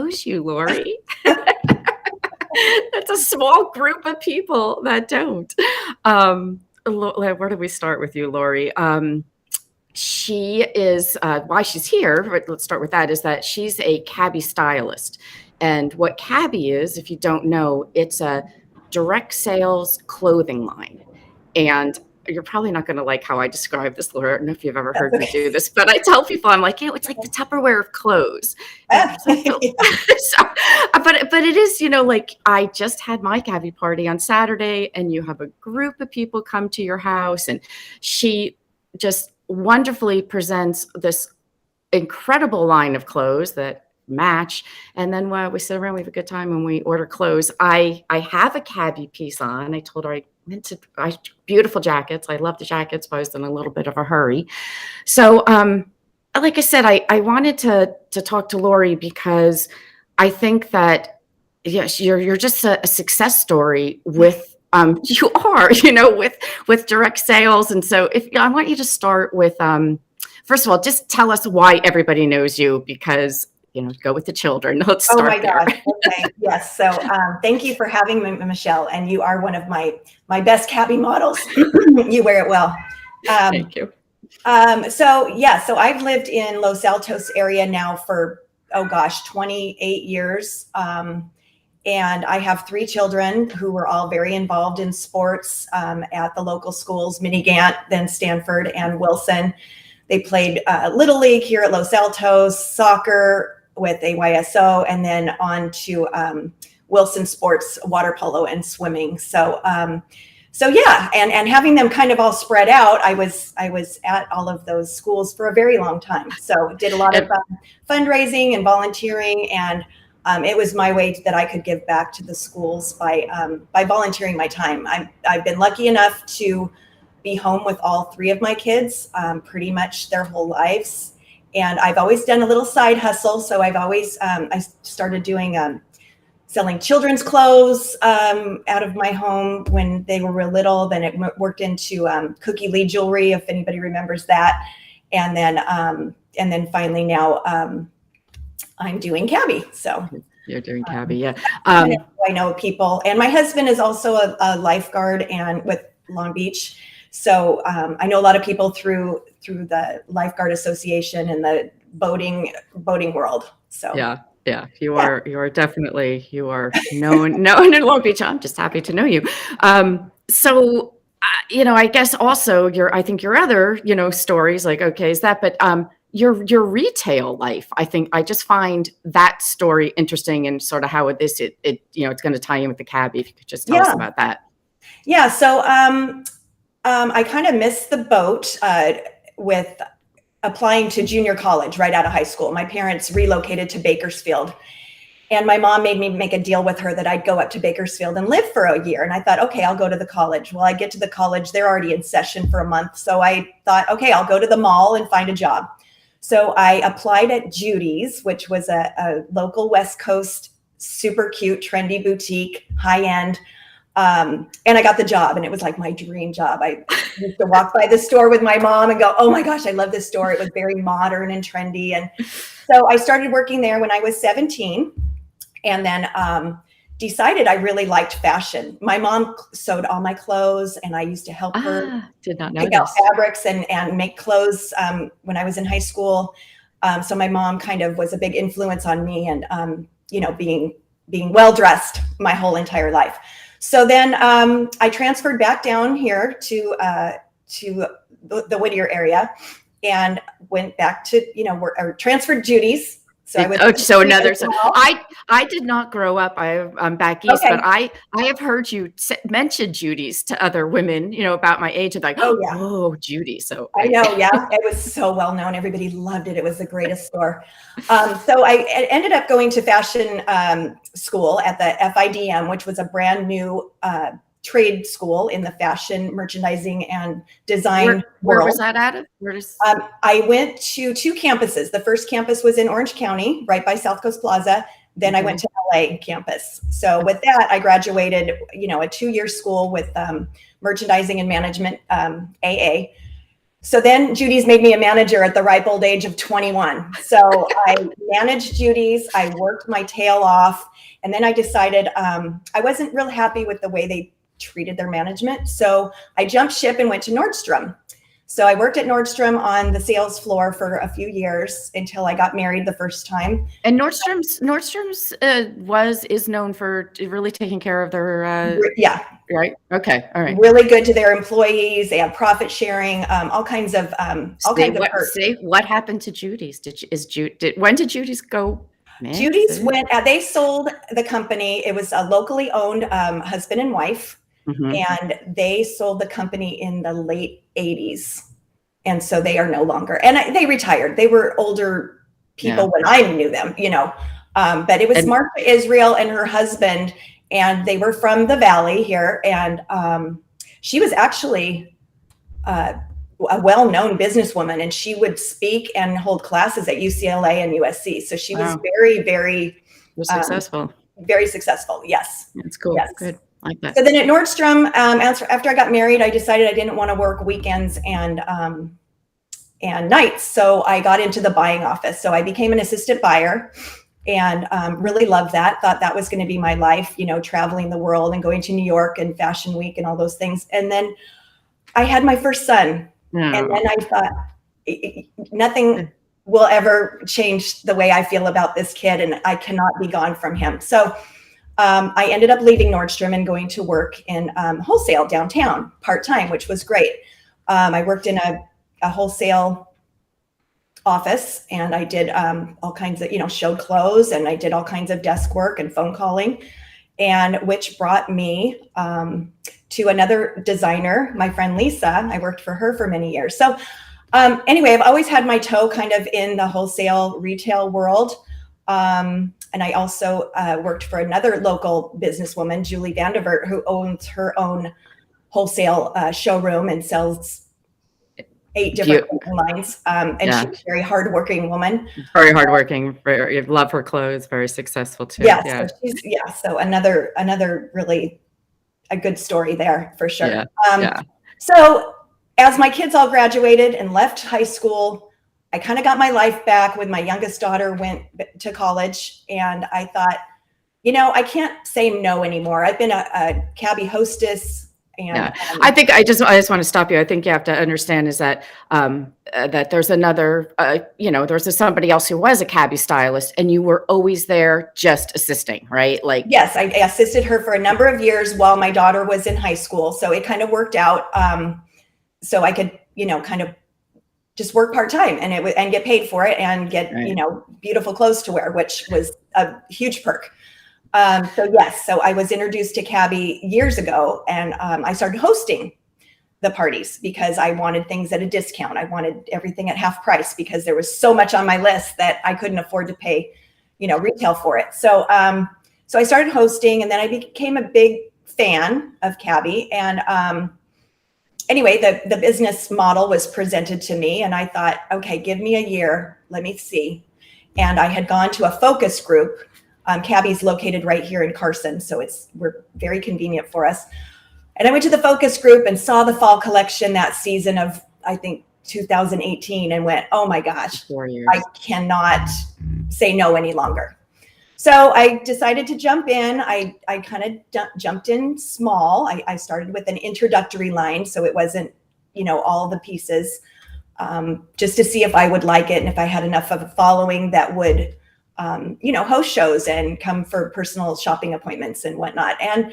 knows you, Lori. That's a small group of people that don't. Where do we start with you, Lori? She is, why she's here, but let's start with that, is that she's a Cabi stylist. And what Cabi is, if you don't know, it's a direct sales clothing line. And you're probably not going to like how I describe this, Laura. I don't know if you've ever heard me do this, but I tell people, I'm like, it's like the Tupperware of clothes. But it is, like I just had my Cabi party on Saturday, and you have a group of people come to your house, and she just wonderfully presents this incredible line of clothes that match. And then while we sit around, we have a good time when we order clothes. I have a Cabi piece on. I told her beautiful jackets. I love the jackets, but I was in a little bit of a hurry. So, like I said, I wanted to talk to Lori because I think that, yes, you're just a success story with, you are, with direct sales. And so I want you to start with, first of all, just tell us why everybody knows you, because go with the children. Let's start. Oh my gosh. Okay. Yes. So thank you for having me, Michelle. And you are one of my best Cabi models. You wear it well. Thank you. So I've lived in Los Altos area now for, 28 years. And I have 3 children who were all very involved in sports at the local schools, Minigant, then Stanford and Wilson. They played Little League here at Los Altos, soccer with AYSO, and then on to Wilson Sports, water polo and swimming. So yeah, and having them kind of all spread out, I was at all of those schools for a very long time. So did a lot of fundraising and volunteering, and it was my way that I could give back to the schools by volunteering my time. I've been lucky enough to be home with all 3 of my kids pretty much their whole lives. And I've always done a little side hustle. So I've always, I started doing, selling children's clothes out of my home when they were real little. Then it worked into Cookie Lee jewelry, if anybody remembers that. And then finally now I'm doing Cabi. So you're doing Cabi, yeah. I know people, and my husband is also a lifeguard and with Long Beach. So I know a lot of people through the Lifeguard Association and the boating world. So yeah, you are definitely known in Long Beach. I'm just happy to know you. So I guess also I think your other stories, like, okay, is that, but your retail life, I think I just find that story interesting, and sort of how it's going to tie in with the Cabi. If you could just tell us about that. Yeah. So I kind of missed the boat with applying to junior college right out of high school. My parents relocated to Bakersfield, and my mom made me make a deal with her that I'd go up to Bakersfield and live for a year. And I thought, okay, I'll go to the college. Well, I get to the college, they're already in session for a month. So I thought, okay, I'll go to the mall and find a job. So I applied at Judy's, which was a local West Coast, super cute, trendy boutique, high end. And I got the job, and it was like my dream job. I used to walk by the store with my mom and go, oh my gosh, I love this store. It was very modern and trendy. And so I started working there when I was 17, and then decided I really liked fashion. My mom sewed all my clothes, and I used to help her did not know pick out fabrics and make clothes when I was in high school. So my mom kind of was a big influence on me, and being well dressed my whole entire life. So then I transferred back down here to the Whittier area, and went back to transferred Judy's. So I did not grow up. I'm back east, okay. But I have heard you mention Judy's to other women, about my age, and like, oh, Judy. So I know, yeah, it was so well known. Everybody loved it. It was the greatest store. So I ended up going to fashion school at the FIDM, which was a brand new trade school in the fashion, merchandising, and design world. Where was that at? I went to 2 campuses. The first campus was in Orange County, right by South Coast Plaza. Then I went to LA campus. So with that, I graduated, a 2-year school with merchandising and management, AA. So then Judy's made me a manager at the ripe old age of 21. So I managed Judy's, I worked my tail off, and then I decided I wasn't real happy with the way they treated their management. So I jumped ship and went to Nordstrom. So I worked at Nordstrom on the sales floor for a few years until I got married the first time. And Nordstrom's is known for really taking care of their Yeah. Right. Okay. All right. Really good to their employees. They have profit sharing, all kinds of perks. See what happened to Judy's? When did Judy's go? Judy's went. They sold the company. It was a locally owned husband and wife, and they sold the company in the late 80s, and so they are no longer. And they retired. They were older people when I knew them, but it was Martha Israel and her husband. And they were from the Valley here. And she was actually a well-known businesswoman, and she would speak and hold classes at UCLA and USC. So she was very, very successful. Very successful. Yes. That's cool. Yes. Good. I like that. So then at Nordstrom, after I got married, I decided I didn't want to work weekends and nights. So I got into the buying office. So I became an assistant buyer. And really loved that, thought that was going to be my life, traveling the world and going to New York and Fashion Week and all those things. And then I had my first son. And then I thought nothing will ever change the way I feel about this kid, and I cannot be gone from him. So I ended up leaving Nordstrom and going to work in wholesale downtown part-time, which was great. I worked in a wholesale office, and I did all kinds of, showed clothes, and I did all kinds of desk work and phone calling, and which brought me to another designer, my friend Lisa. I worked for her for many years. So anyway, I've always had my toe kind of in the wholesale retail world. And I also worked for another local businesswoman, Julie Vandevert, who owns her own wholesale showroom and sells 8 different lines. And she's a very hardworking woman. Very hardworking. Love her clothes. Very successful too. Yeah. So another really a good story there for sure. So as my kids all graduated and left high school, I kind of got my life back when my youngest daughter went to college, and I thought, I can't say no anymore. I've been a Cabi hostess. And I just want to stop you. I think you have to understand is that that there's another, there's somebody else who was a Cabi stylist, and you were always there just assisting, right? Like, yes, I assisted her for a number of years while my daughter was in high school. So it kind of worked out. So I could, kind of just work part-time and get paid for it and get, beautiful clothes to wear, which was a huge perk. So I was introduced to Cabi years ago, and I started hosting the parties because I wanted things at a discount. I wanted everything at half price because there was so much on my list that I couldn't afford to pay, retail for it. So I started hosting, and then I became a big fan of Cabi. And anyway, the business model was presented to me, and I thought, okay, give me a year, let me see. And I had gone to a focus group. Cabi's located right here in Carson, so we're very convenient for us. And I went to the focus group and saw the fall collection that season of, I think, 2018, and went, oh my gosh, 4 years. I cannot say no any longer. So I decided to jump in. I kind of jumped in small. I started with an introductory line, so it wasn't, all the pieces, just to see if I would like it and if I had enough of a following that would host shows and come for personal shopping appointments and whatnot. And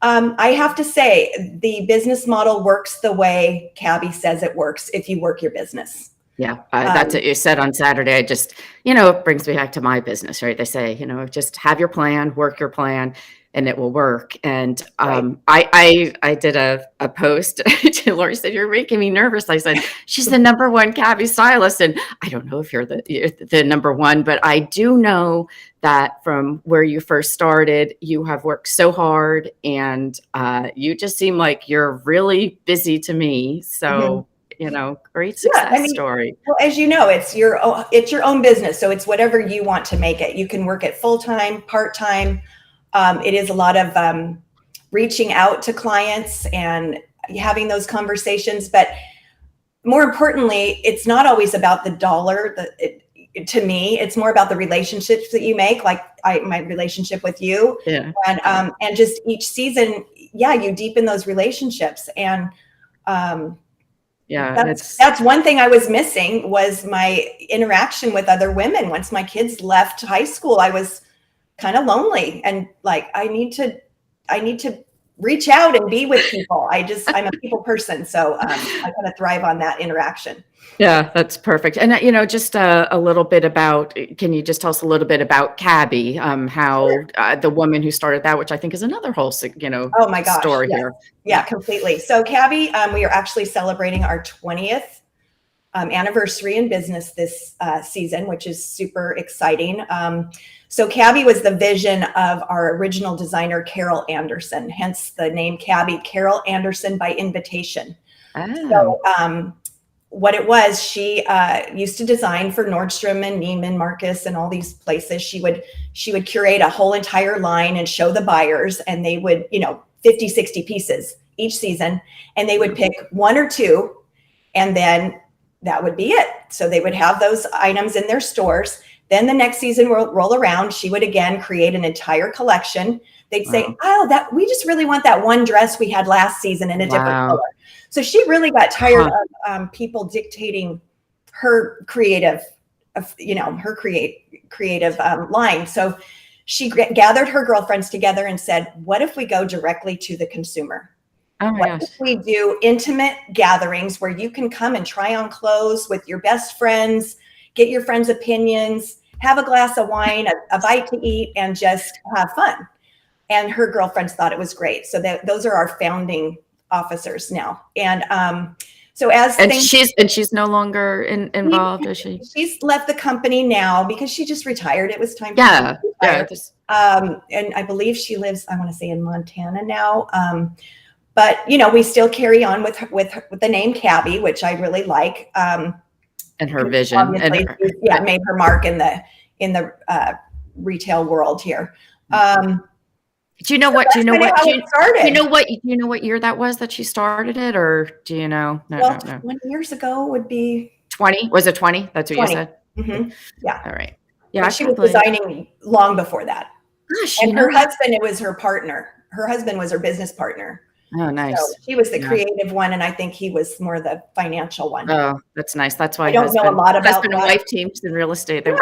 I have to say, the business model works the way Cabi says it works if you work your business. Yeah, that's what you said on Saturday. I just, it brings me back to my business, right? They say, just have your plan, work your plan, and it will work. And I did a post. Lori said, "You're making me nervous." I said, "She's the number one Cabi stylist," and I don't know if you're the number one, but I do know that from where you first started, you have worked so hard, and you just seem like you're really busy to me. So. Great success story. Well, as you know, it's your own business. So it's whatever you want to make it. You can work it full-time, part-time. It is a lot of reaching out to clients and having those conversations. But more importantly, it's not always about the dollar. To me, it's more about the relationships that you make, like my relationship with you. Yeah. And just each season, you deepen those relationships. And that's one thing I was missing, was my interaction with other women. Once my kids left high school, I was kind of lonely, and like, I need to reach out and be with people. I'm a people person. So I kind of thrive on that interaction. Yeah, that's perfect. And, just a little bit about, can you just tell us a little bit about Cabi, how Sure. The woman who started that, which I think is another whole, oh my gosh, story yes. here. Yeah, completely. So Cabi, we are actually celebrating our 20th anniversary in business this season, which is super exciting. So Cabi was the vision of our original designer, Carol Anderson, hence the name Cabi, Carol Anderson by invitation. Oh. So what it was, she used to design for Nordstrom and Neiman Marcus and all these places. She would curate a whole entire line and show the buyers, and they would, 50, 60 pieces each season, and they would pick one or two, and then that would be it. So they would have those items in their stores. Then the next season will roll around. She would again create an entire collection. They'd say, "Oh, we just really want that one dress we had last season in a different color." So she really got tired of people dictating her creative, creative line. So she gathered her girlfriends together and said, "What if we go directly to the consumer? Oh my gosh. If we do intimate gatherings where you can come and try on clothes with your best friends, get your friends' opinions, have a glass of wine, a bite to eat, and just have fun?" And her girlfriends thought it was great. So those are our founding officers now. And she's no longer involved, is she? She's left the company now because she just retired. It was time for her to retire. And I believe she lives, I want to say, in Montana now. But we still carry on with the name Cabi, which I really like. And her vision, made her mark in the retail world here. Do you know what year that was that she started it, or do you know? No. 20 years ago would be 20. Was it 20? That's what 20. you said. Mm-hmm. Yeah. All right. Yeah, but she was designing long before that. Gosh, and her husband, it was her partner. Her husband was her business partner. Oh, nice. So she was the creative one, and I think he was more the financial one. Oh, that's nice. That's why I don't know a lot about husband and wife teams in real estate. They work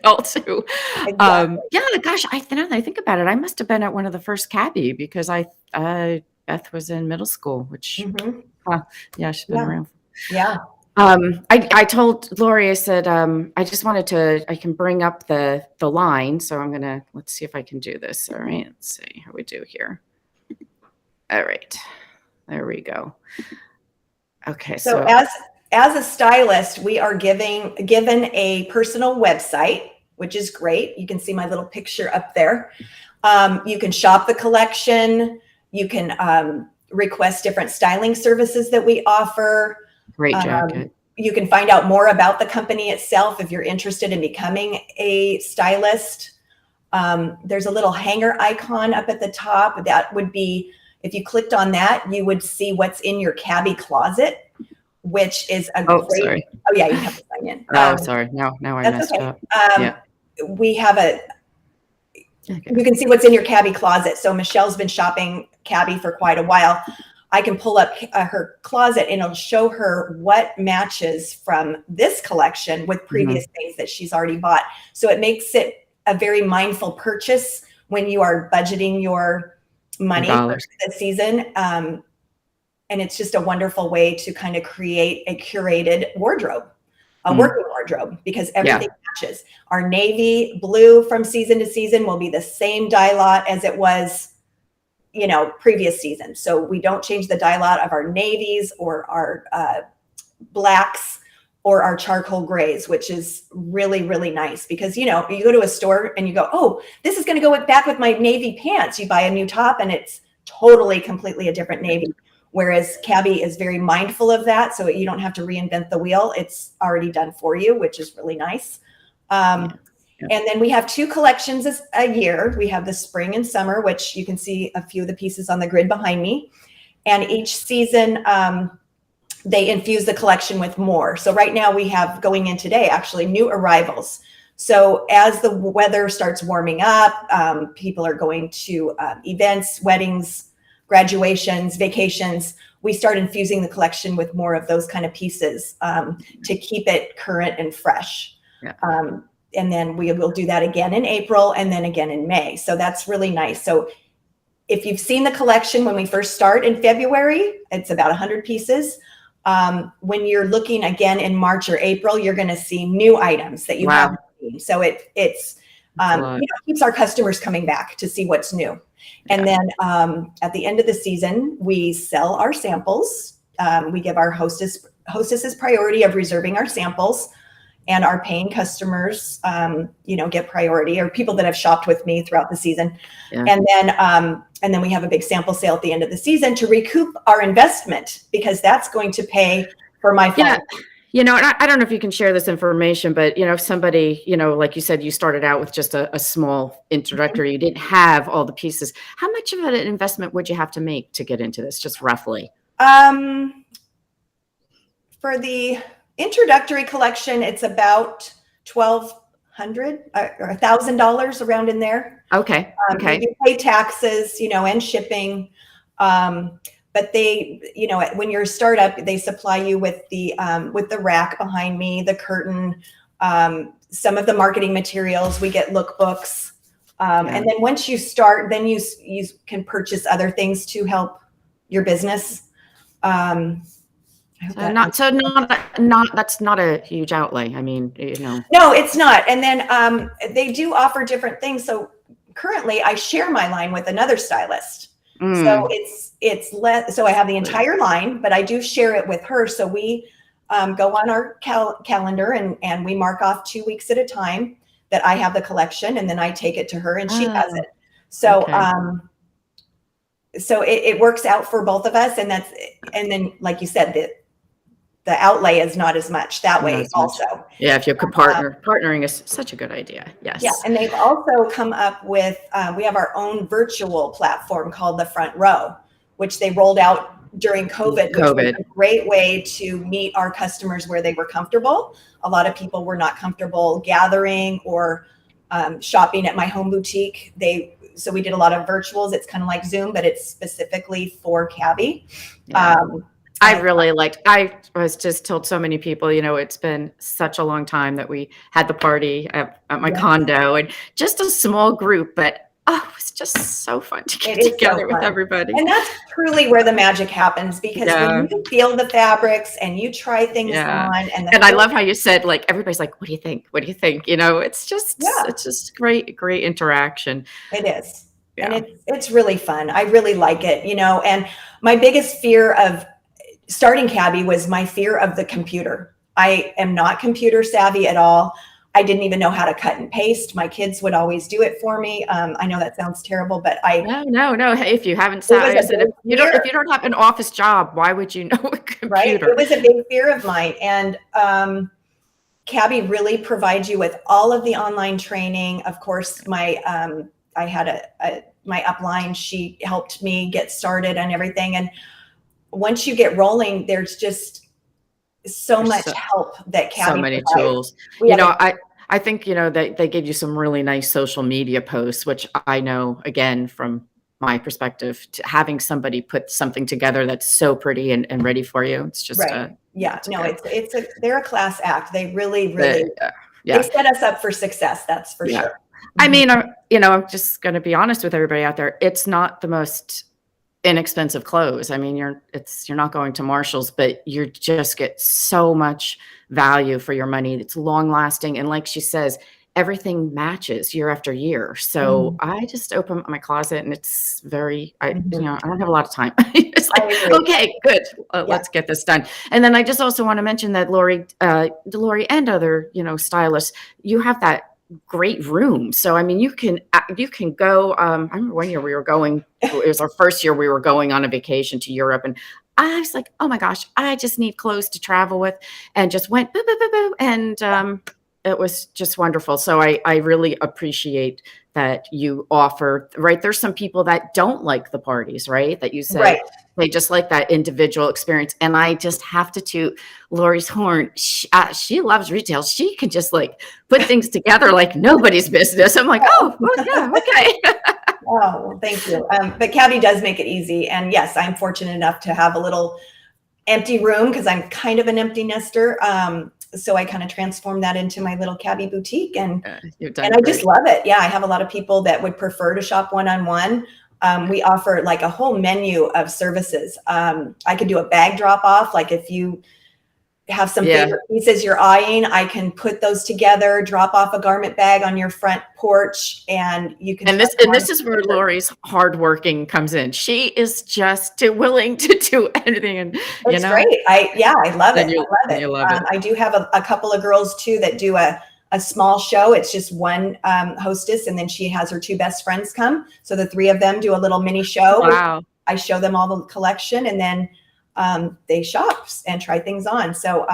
well too. Exactly. Gosh, I think about it. I must have been at one of the first Cabi because Beth was in middle school, which she's been around. Yeah. I told Lori, I said, I can bring up the line. So let's see if I can do this. All right. Let's see how we do here. All right, there we go. Okay, so as a stylist, we are given a personal website, which is great. You can see my little picture up there. You can shop the collection. You can request different styling services that we offer. Great jacket. You can find out more about the company itself if you're interested in becoming a stylist. There's a little hanger icon up at the top. That would be, if you clicked on that, you would see what's in your Cabi closet, which is a great. Sorry. Oh yeah, you have to sign in. Sorry. Now I messed up. We have you can see what's in your Cabi closet. So Michelle's been shopping Cabi for quite a while. I can pull up her closet and it'll show her what matches from this collection with previous things that she's already bought. So it makes it a very mindful purchase when you are budgeting your money for the season. And it's just a wonderful way to kind of create a curated wardrobe, a working wardrobe, because everything matches. Our navy blue from season to season will be the same dye lot as it was, previous season. So we don't change the dye lot of our navies or our blacks or our charcoal grays, which is really, really nice because, you go to a store and you go, "Oh, this is going to go back with my navy pants." You buy a new top and it's totally, completely a different navy. Whereas Cabi is very mindful of that. So you don't have to reinvent the wheel. It's already done for you, which is really nice. And then we have 2 collections a year. We have the spring and summer, which you can see a few of the pieces on the grid behind me. And each season, they infuse the collection with more. So right now we have, going in today, actually new arrivals. So as the weather starts warming up, people are going to events, weddings, graduations, vacations. We start infusing the collection with more of those kind of pieces to keep it current and fresh. Yeah. And then we will do that again in April and then again in May. So that's really nice. So if you've seen the collection when we first start in February, it's about 100 pieces. When you're looking again in March or April, you're going to see new items that you haven't seen. So it's keeps our customers coming back to see what's new. And then at the end of the season, we sell our samples. We give our hostesses priority of reserving our samples, and our paying customers, get priority, or people that have shopped with me throughout the season. Yeah. And then we have a big sample sale at the end of the season to recoup our investment, because that's going to pay for my fall. Yeah. And I don't know if you can share this information, but if somebody, like you said, you started out with just a small introductory, you didn't have all the pieces. How much of an investment would you have to make to get into this, just roughly? For the introductory collection, it's about $1,200 or $1,000 around in there. Okay. You pay taxes, and shipping. But they, when you're a startup, they supply you with the rack behind me, the curtain, some of the marketing materials. We get lookbooks, and then once you start, then you can purchase other things to help your business. That's not a huge outlay. I mean, No, it's not. And then they do offer different things. So currently I share my line with another stylist. So it's less. So I have the entire line, but I do share it with her. So we go on our calendar and we mark off 2 weeks at a time that I have the collection, and then I take it to her and she has it. So so it works out for both of us. And then like you said, the outlay is not as much that way also. Yeah, if you could partnering is such a good idea. Yes. Yeah, and they've also come up with, we have our own virtual platform called The Front Row, which they rolled out during COVID, which was a great way to meet our customers where they were comfortable. A lot of people were not comfortable gathering or shopping at my home boutique. So we did a lot of virtuals. It's kind of like Zoom, but it's specifically for Cabi. Yeah. I was just told so many people, it's been such a long time that we had the party at my condo, and just a small group, but it was just so fun to get together with everybody. And that's truly where the magic happens, because when you feel the fabrics and you try things on, and I love how you said, like, everybody's like, what do you think? What do you think? It's just great interaction. It is. Yeah. And it's really fun. I really like it, and my biggest fear of starting Cabi was my fear of the computer. I am not computer savvy at all. I didn't even know how to cut and paste. My kids would always do it for me. I know that sounds terrible, but no. Hey, if you haven't if you don't have an office job, why would you know a computer? Right? It was a big fear of mine. And Cabi really provides you with all of the online training. Of course, I had my upline. She helped me get started and everything. And once you get rolling, there's just so much help that Cabi so many provides. tools. I think, they gave you some really nice social media posts, which I know, again, from my perspective, having somebody put something together that's so pretty and ready for you. It's just, they're a class act. They really, they set us up for success. That's for sure. I mean, I'm just going to be honest with everybody out there. It's not the most inexpensive clothes. I mean, you're not going to Marshall's, but you just get so much value for your money. It's long lasting. And like she says, everything matches year after year. So I just open my closet and it's very, I don't have a lot of time. It's like, okay, good. Let's get this done. And then I just also want to mention that Lori and other, stylists, you have that great room. So, I mean, you can go, I remember one year it was our first year we were going on a vacation to Europe, and I was like, oh my gosh, I just need clothes to travel with, and just went boo, boo, boo, boo. And, it was just wonderful. So I really appreciate that you offer, right? There's some people that don't like the parties, right? That you say Right. they just like that individual experience. And I just have to toot Lori's horn. She loves retail. She can just like put things together like nobody's business. I'm like, oh, well, yeah, okay. Oh, well, thank you. But Cabi does make it easy. And yes, I'm fortunate enough to have a little empty room because I'm kind of an empty nester. So I kind of transformed that into my little Cabi boutique, and I just love it. Yeah, I have a lot of people that would prefer to shop one-on-one. We offer like a whole menu of services. I could do a bag drop off. Like if you have some favorite pieces you're eyeing, I can put those together, drop off a garment bag on your front porch, and you can. And this is where Lori's hardworking comes in. She is just too willing to do anything, and it's great. I love it. You love it. I do have a couple of girls too that do a small show. It's just one hostess, and then she has her two best friends come. So the three of them do a little mini show. Wow. I show them all the collection, and then they shop and try things on. So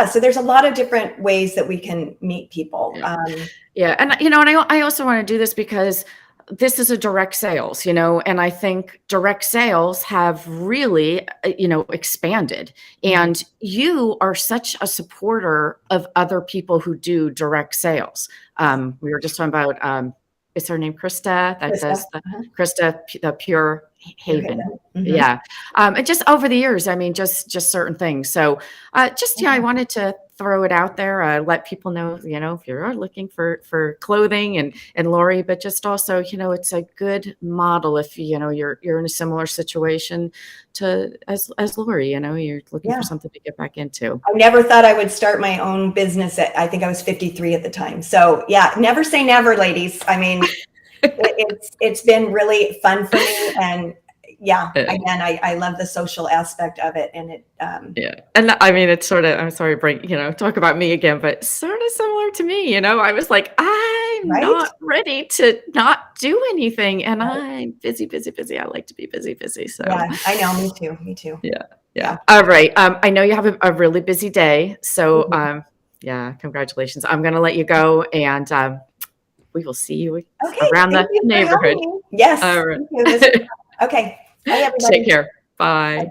so there's a lot of different ways that we can meet people. And and I also want to do this because this is a direct sales, and I think direct sales have really, expanded. And you are such a supporter of other people who do direct sales. We were just talking about, is her name Krista? That does Krista, the Pure Haven. Mm-hmm. Yeah. And just over the years, I mean, just certain things. So I wanted to throw it out there, let people know, if you're looking for clothing and Lori, but just also, it's a good model if, you're in a similar situation to as Lori, you're looking for something to get back into. I never thought I would start my own business I think I was 53 at the time. So never say never, ladies. I mean, it's been really fun for me, and again, I love the social aspect of it, and it and I mean, it's sort of, I'm sorry to talk about me again, but sort of similar to me. I was like, I'm not ready to not do anything, and I'm busy. I like to be busy. So I know, me too. Yeah. All right. I know you have a really busy day, so congratulations. I'm going to let you go, and we will see you around the neighborhood. Yes. All right. Okay. Bye, everybody. Take care. Bye.